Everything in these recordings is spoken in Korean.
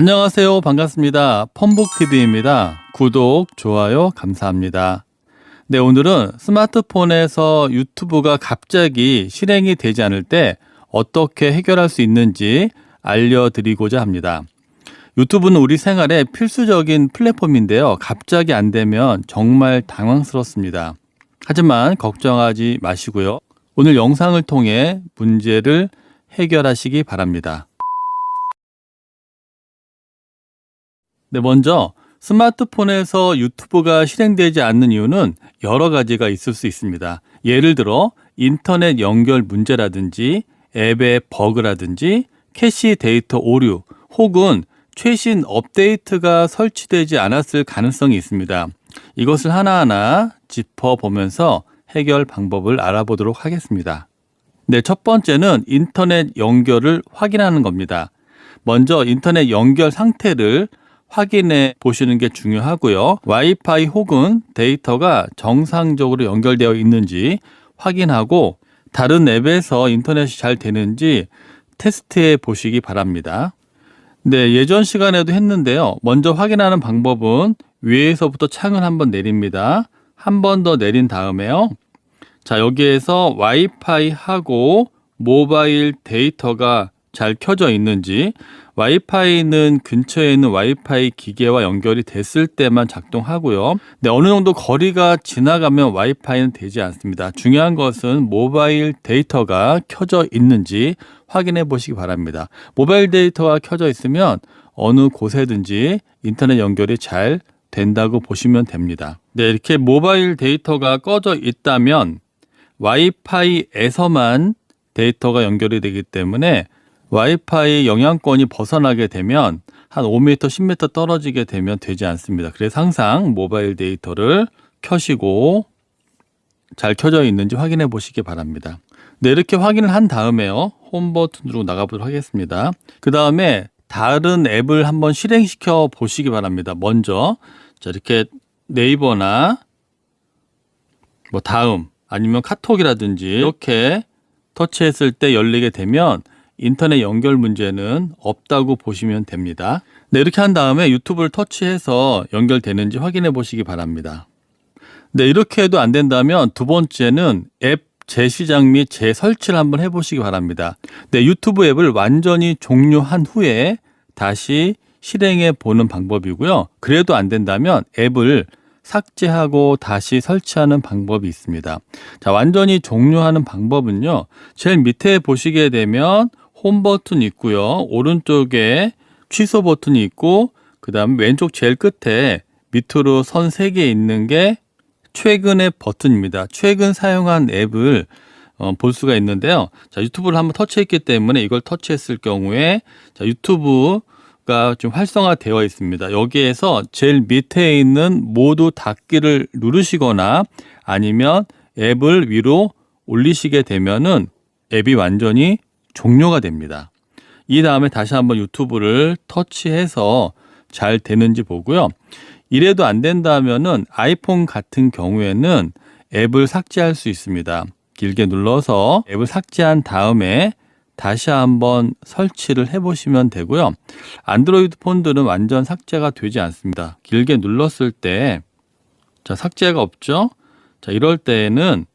안녕하세요. 반갑습니다. 펌북TV입니다. 구독, 좋아요 감사합니다. 네, 오늘은 스마트폰에서 유튜브가 갑자기 실행이 되지 않을 때 어떻게 해결할 수 있는지 알려드리고자 합니다. 유튜브는 우리 생활의 필수적인 플랫폼인데요. 갑자기 안 되면 정말 당황스럽습니다. 하지만 걱정하지 마시고요. 오늘 영상을 통해 문제를 해결하시기 바랍니다. 네, 먼저 스마트폰에서 유튜브가 실행되지 않는 이유는 여러 가지가 있을 수 있습니다. 예를 들어 인터넷 연결 문제라든지 앱의 버그라든지 캐시 데이터 오류 혹은 최신 업데이트가 설치되지 않았을 가능성이 있습니다. 이것을 하나하나 짚어보면서 해결 방법을 알아보도록 하겠습니다. 네, 첫 번째는 인터넷 연결을 확인하는 겁니다. 먼저 인터넷 연결 상태를 확인해 보시는 게 중요하고요. 와이파이 혹은 데이터가 정상적으로 연결되어 있는지 확인하고 다른 앱에서 인터넷이 잘 되는지 테스트해 보시기 바랍니다. 네, 예전 시간에도 했는데요. 먼저 확인하는 방법은 위에서부터 창을 한번 내립니다. 한 번 더 내린 다음에요. 자, 여기에서 와이파이하고 모바일 데이터가 잘 켜져 있는지, 와이파이는 근처에 있는 와이파이 기계와 연결이 됐을 때만 작동하고요. 네, 어느 정도 거리가 지나가면 와이파이는 되지 않습니다. 중요한 것은 모바일 데이터가 켜져 있는지 확인해 보시기 바랍니다. 모바일 데이터가 켜져 있으면 어느 곳에든지 인터넷 연결이 잘 된다고 보시면 됩니다. 네, 이렇게 모바일 데이터가 꺼져 있다면 와이파이에서만 데이터가 연결이 되기 때문에 와이파이 영향권이 벗어나게 되면 한 5m, 10m 떨어지게 되면 되지 않습니다. 그래서 항상 모바일 데이터를 켜시고 잘 켜져 있는지 확인해 보시기 바랍니다. 네, 이렇게 확인을 한 다음에요. 홈 버튼으로 나가보도록 하겠습니다. 그 다음에 다른 앱을 한번 실행시켜 보시기 바랍니다. 먼저 자, 이렇게 네이버나 뭐 다음 아니면 카톡이라든지 이렇게 터치했을 때 열리게 되면 인터넷 연결 문제는 없다고 보시면 됩니다. 네, 이렇게 한 다음에 유튜브를 터치해서 연결되는지 확인해 보시기 바랍니다. 네, 이렇게 해도 안 된다면 두 번째는 앱 재시작 및 재설치를 한번 해보시기 바랍니다. 네, 유튜브 앱을 완전히 종료한 후에 다시 실행해 보는 방법이고요. 그래도 안 된다면 앱을 삭제하고 다시 설치하는 방법이 있습니다. 자, 완전히 종료하는 방법은요. 제일 밑에 보시게 되면 홈 버튼이 있고요. 오른쪽에 취소 버튼이 있고 그 다음 왼쪽 제일 끝에 밑으로 선 3개 있는 게 최근의 버튼입니다. 최근 사용한 앱을 볼 수가 있는데요. 자, 유튜브를 한번 터치했기 때문에 이걸 터치했을 경우에 자, 유튜브가 좀 활성화되어 있습니다. 여기에서 제일 밑에 있는 모두 닫기를 누르시거나 아니면 앱을 위로 올리시게 되면은 앱이 완전히 종료가 됩니다. 이 다음에 다시 한번 유튜브를 터치해서 잘 되는지 보고요. 이래도 안 된다면은 아이폰 같은 경우에는 앱을 삭제할 수 있습니다. 길게 눌러서 앱을 삭제한 다음에 다시 한번 설치를 해보시면 되고요. 안드로이드 폰들은 완전 삭제가 되지 않습니다. 길게 눌렀을 때 자, 삭제가 없죠? 자, 이럴 때에는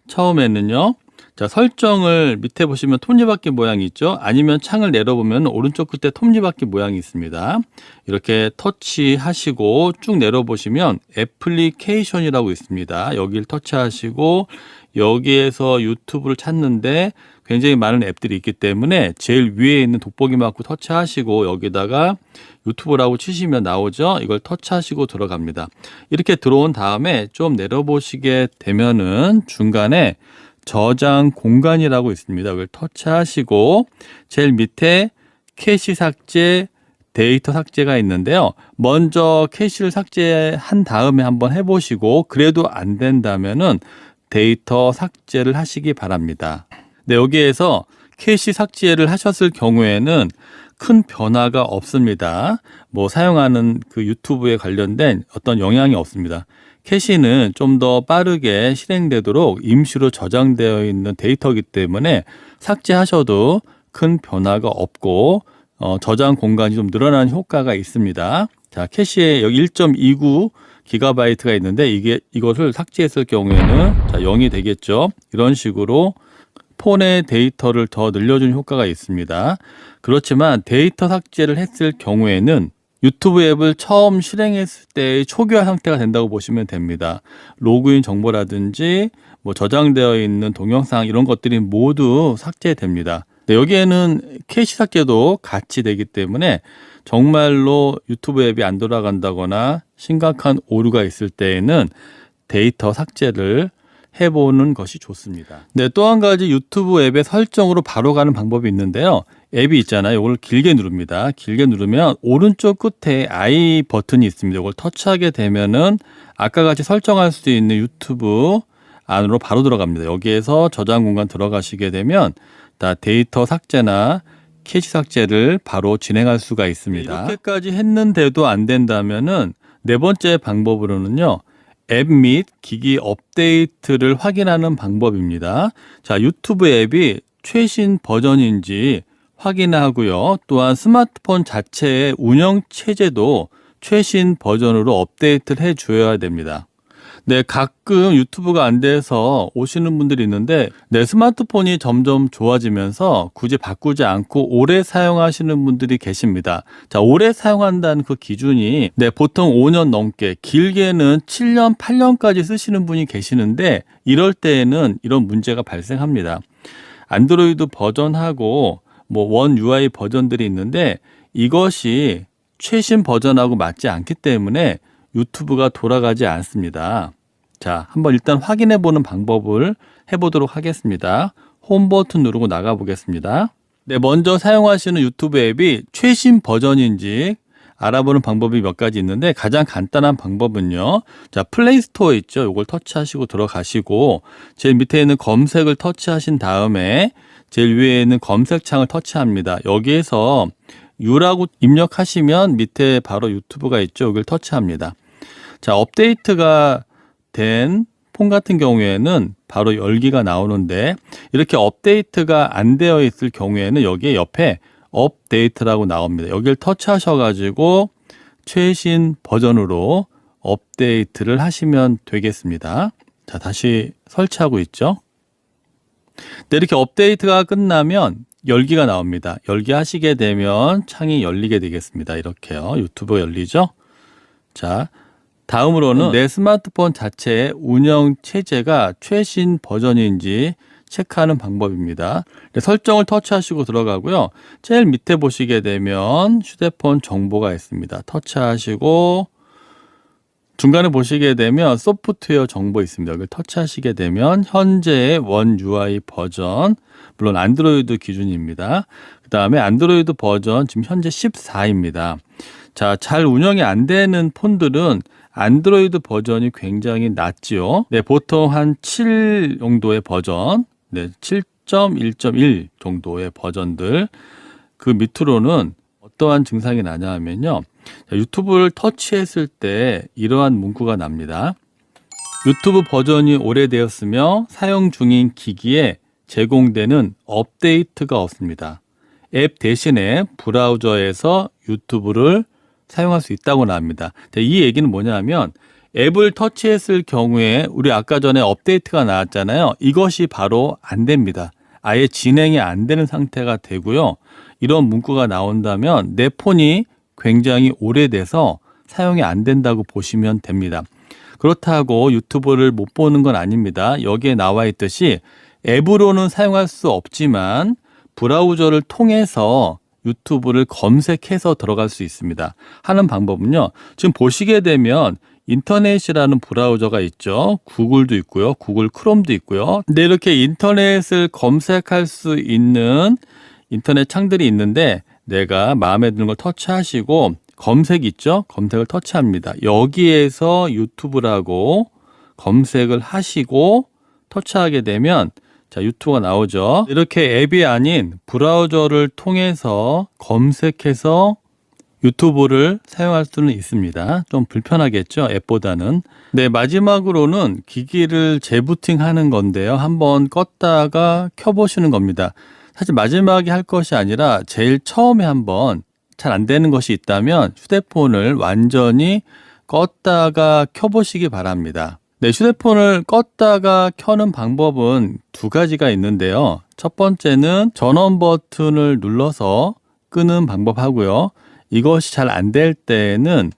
처음에는요. 자, 설정을 밑에 보시면 톱니바퀴 모양이 있죠. 아니면 창을 내려보면 오른쪽 끝에 톱니바퀴 모양이 있습니다. 이렇게 터치하시고 쭉 내려보시면 애플리케이션이라고 있습니다. 여기를 터치하시고 여기에서 유튜브를 찾는데 굉장히 많은 앱들이 있기 때문에 제일 위에 있는 돋보기 마크 터치하시고 여기다가 유튜브라고 치시면 나오죠. 이걸 터치하시고 들어갑니다. 이렇게 들어온 다음에 좀 내려보시게 되면은 중간에 저장 공간이라고 있습니다. 이걸 터치하시고 제일 밑에 캐시 삭제, 데이터 삭제가 있는데요. 먼저 캐시를 삭제한 다음에 한번 해보시고 그래도 안 된다면은 데이터 삭제를 하시기 바랍니다. 네, 여기에서 캐시 삭제를 하셨을 경우에는 큰 변화가 없습니다. 뭐 사용하는 그 유튜브에 관련된 어떤 영향이 없습니다. 캐시는 좀 더 빠르게 실행되도록 임시로 저장되어 있는 데이터이기 때문에 삭제하셔도 큰 변화가 없고 저장 공간이 좀 늘어나는 효과가 있습니다. 자, 캐시에 여기 1.29 기가바이트가 있는데 이것을 삭제했을 경우에는 자, 0이 되겠죠. 이런 식으로 폰의 데이터를 더 늘려주는 효과가 있습니다. 그렇지만 데이터 삭제를 했을 경우에는 유튜브 앱을 처음 실행했을 때의 초기화 상태가 된다고 보시면 됩니다. 로그인 정보라든지 뭐 저장되어 있는 동영상 이런 것들이 모두 삭제됩니다. 네, 여기에는 캐시 삭제도 같이 되기 때문에 정말로 유튜브 앱이 안 돌아간다거나 심각한 오류가 있을 때에는 데이터 삭제를 해보는 것이 좋습니다. 네, 또 한 가지 유튜브 앱의 설정으로 바로 가는 방법이 있는데요. 앱이 있잖아요. 이걸 길게 누릅니다. 길게 누르면 오른쪽 끝에 I 버튼이 있습니다. 이걸 터치하게 되면은 아까 같이 설정할 수 있는 유튜브 안으로 바로 들어갑니다. 여기에서 저장 공간 들어가시게 되면 다 데이터 삭제나 캐시 삭제를 바로 진행할 수가 있습니다. 이렇게까지 했는데도 안 된다면은 네 번째 방법으로는요. 앱 및 기기 업데이트를 확인하는 방법입니다. 자, 유튜브 앱이 최신 버전인지 확인하고요. 또한 스마트폰 자체의 운영 체제도 최신 버전으로 업데이트를 해줘야 됩니다. 네, 가끔 유튜브가 안 돼서 오시는 분들이 있는데 내 스마트폰이 점점 좋아지면서 굳이 바꾸지 않고 오래 사용하시는 분들이 계십니다. 자, 오래 사용한다는 그 기준이 보통 5년 넘게 길게는 7년, 8년까지 쓰시는 분이 계시는데 이럴 때에는 이런 문제가 발생합니다. 안드로이드 버전하고 원 UI 버전들이 있는데 이것이 최신 버전하고 맞지 않기 때문에 유튜브가 돌아가지 않습니다. 자, 한번 일단 확인해 보는 방법을 해보도록 하겠습니다. 홈 버튼 누르고 나가 보겠습니다. 네, 먼저 사용하시는 유튜브 앱이 최신 버전인지 알아보는 방법이 몇 가지 있는데 가장 간단한 방법은요. 자, 플레이 스토어 있죠. 이걸 터치하시고 들어가시고 제일 밑에 있는 검색을 터치하신 다음에 제일 위에 있는 검색창을 터치합니다. 여기에서 U라고 입력하시면 밑에 바로 유튜브가 있죠. 여기를 터치합니다. 자, 업데이트가 된 폰 같은 경우에는 바로 열기가 나오는데 이렇게 업데이트가 안 되어 있을 경우에는 여기에 옆에 업데이트라고 나옵니다. 여기를 터치하셔가지고 최신 버전으로 업데이트를 하시면 되겠습니다. 자, 다시 설치하고 있죠. 네, 이렇게 업데이트가 끝나면 열기가 나옵니다. 열기 하시게 되면 창이 열리게 되겠습니다. 이렇게요. 유튜브가 열리죠. 자, 다음으로는 내 스마트폰 자체의 운영 체제가 최신 버전인지 체크하는 방법입니다. 설정을 터치하시고 들어가고요. 제일 밑에 보시게 되면 휴대폰 정보가 있습니다. 터치하시고 중간에 보시게 되면 소프트웨어 정보 있습니다. 여기를 터치하시게 되면 현재의 원 UI 버전, 물론 안드로이드 기준입니다. 그 다음에 안드로이드 버전 지금 현재 14입니다. 자, 잘 운영이 안 되는 폰들은 안드로이드 버전이 굉장히 낮지요. 네, 보통 한 7 정도의 버전, 7.1.1 정도의 버전들. 그 밑으로는 어떠한 증상이 나냐 하면요. 유튜브를 터치했을 때 이러한 문구가 납니다. 유튜브 버전이 오래되었으며 사용 중인 기기에 제공되는 업데이트가 없습니다. 앱 대신에 브라우저에서 유튜브를 사용할 수 있다고 나옵니다. 이 얘기는 뭐냐면 앱을 터치했을 경우에 우리 아까 전에 업데이트가 나왔잖아요. 이것이 바로 안 됩니다. 아예 진행이 안 되는 상태가 되고요. 이런 문구가 나온다면 내 폰이 굉장히 오래돼서 사용이 안 된다고 보시면 됩니다. 그렇다고 유튜브를 못 보는 건 아닙니다. 여기에 나와 있듯이 앱으로는 사용할 수 없지만 브라우저를 통해서 유튜브를 검색해서 들어갈 수 있습니다. 하는 방법은요. 지금 보시게 되면 인터넷이라는 브라우저가 있죠. 구글도 있고요. 구글 크롬도 있고요. 근데 이렇게 인터넷을 검색할 수 있는 인터넷 창들이 있는데 내가 마음에 드는 걸 터치하시고 검색 있죠. 검색을 터치합니다. 여기에서 유튜브라고 검색을 하시고 터치하게 되면 자, 유튜브가 나오죠. 이렇게 앱이 아닌 브라우저를 통해서 검색해서 유튜브를 사용할 수는 있습니다. 좀 불편하겠죠, 앱보다는. 네, 마지막으로는 기기를 재부팅하는 건데요. 한번 껐다가 켜보시는 겁니다. 사실 마지막에 할 것이 아니라 제일 처음에 한번 잘 안 되는 것이 있다면 휴대폰을 완전히 껐다가 켜보시기 바랍니다. 네, 휴대폰을 껐다가 켜는 방법은 두 가지가 있는데요. 첫 번째는 전원 버튼을 눌러서 끄는 방법 하고요. 이것이 잘 안 될 때에는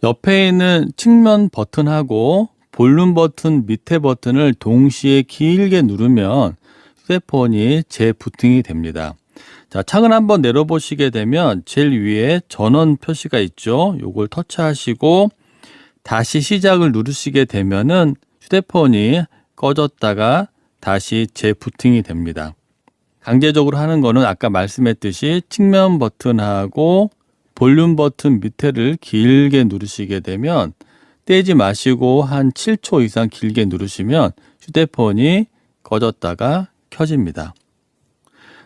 옆에 있는 측면 버튼하고 볼륨 버튼 밑에 버튼을 동시에 길게 누르면 휴대폰이 재부팅이 됩니다. 자, 창을 한번 내려보시게 되면 제일 위에 전원 표시가 있죠. 요걸 터치하시고 다시 시작을 누르시게 되면은 휴대폰이 꺼졌다가 다시 재부팅이 됩니다. 강제적으로 하는 거는 아까 말씀했듯이 측면 버튼하고 볼륨 버튼 밑에를 길게 누르시게 되면 떼지 마시고 한 7초 이상 길게 누르시면 휴대폰이 꺼졌다가 켜집니다.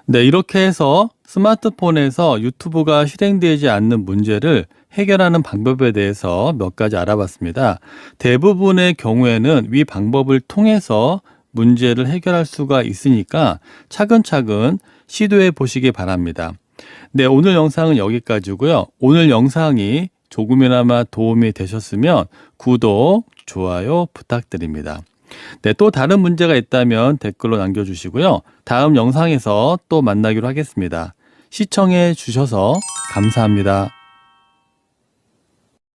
네, 이렇게 해서 스마트폰에서 유튜브가 실행되지 않는 문제를 해결하는 방법에 대해서 몇 가지 알아봤습니다. 대부분의 경우에는 이 방법을 통해서 문제를 해결할 수가 있으니까 차근차근 시도해 보시기 바랍니다. 네, 오늘 영상은 여기까지고요. 오늘 영상이 조금이나마 도움이 되셨으면 구독, 좋아요 부탁드립니다. 네, 또 다른 문제가 있다면 댓글로 남겨주시고요. 다음 영상에서 또 만나기로 하겠습니다. 시청해 주셔서 감사합니다.